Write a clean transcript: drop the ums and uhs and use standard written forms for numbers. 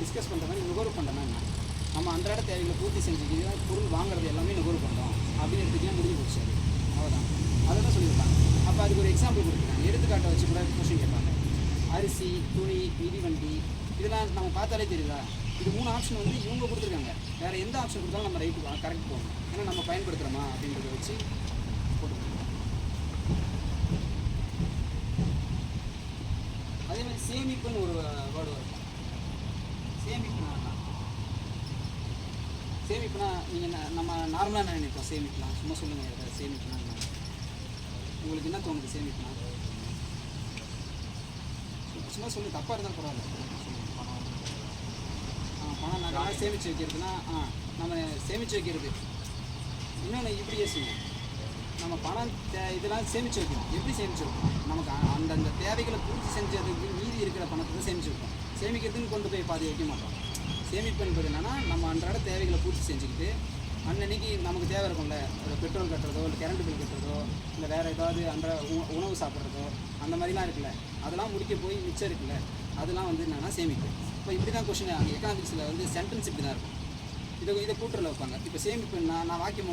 Discuss பண்ணுற மாதிரி நுகர்வு பண்ணுறோம்னா என்ன, நம்ம அன்றாட தேவைகளை பூர்த்தி செஞ்சுக்கிது பொருள் வாங்குறது எல்லாமே நுகர்வு பண்ணுறோம் அப்படின்னு எடுத்துக்கிட்டே முடிஞ்சு போச்சு. அது அவ்வளோதான், அதை தான் சொல்லியிருப்பாங்க. அப்போ அதுக்கு ஒரு எக்ஸாம்பிள் கொடுத்துருக்காங்க, எடுத்துக்காட்டை வச்சு கூட கொஸ்டின் கேட்பாங்க. அரிசி, துணி, மிதிவண்டி, இதெல்லாம் நம்ம பார்த்தாலே தெரியுதா, இது 3 ஆப்ஷன் வந்து இவங்க கொடுத்துருக்காங்க. வேறு எந்த ஆப்ஷன் கொடுத்தாலும் நம்ம ரைட்டு கரெக்ட் போகணும், ஏன்னா நம்ம பயன்படுத்துகிறோமா அப்படின்றத வச்சு போட்டுக்கணும். அதே மாதிரி சேமிப்புன்னு ஒரு வேர்டு வரும். சேமிப்புனா நீங்கள் நம்ம நார்மலாக என்ன நினைப்போம் சேமிக்கலாம், சும்மா சொல்லுங்கள் சேமிப்புனா உங்களுக்கு என்ன தோணுது? சேமிப்புனா சும்மா சொல்லு, தப்பாக இருந்தால் பரவாயில்ல. பணம் நகை சேமித்து வைக்கிறதுனா நம்ம சேமித்து வைக்கிறது. இன்னொன்று இப்படி யோசிங்க, நம்ம பணம் இதெல்லாம் சேமித்து வைக்கணும். எப்படி சேமித்து வைக்கணும்? நமக்கு அந்தந்த தேவைகளை பூர்த்தி செஞ்சதுக்கு மீதி இருக்கிற பணத்தை தான் சேமித்து வைப்போம். சேமிக்கிறதுன்னு கொண்டு போய் பாதி வைக்க மாட்டோம். சேமிப்பு என்பது என்னென்னா, நம்ம அன்றாட தேவைகளை பூர்த்தி செஞ்சுக்கிட்டு அன்னன்னைக்கு நமக்கு தேவை இருக்கும்ல, பெட்ரோல் கட்டுறதோ இல்லை கரண்ட் பில் கட்டுறதோ இல்லை வேறு ஏதாவது உணவு சாப்பிட்றதோ அந்த மாதிரிலாம் இருக்குல்ல, அதெல்லாம் முடிக்க போய் மிச்சம் இருக்குல்ல, அதெல்லாம் வந்து என்னென்னா சேமிப்பு. இப்போ இப்படி தான் கொஸ்டின் எக்கனாமிக்ஸில் வந்து சென்டென்ஸ் இப்படி தான் இருக்கும். இதை கூட்டுறல வைப்பாங்க. இப்போ சேமிப்புன்னா நான் வாக்கியம்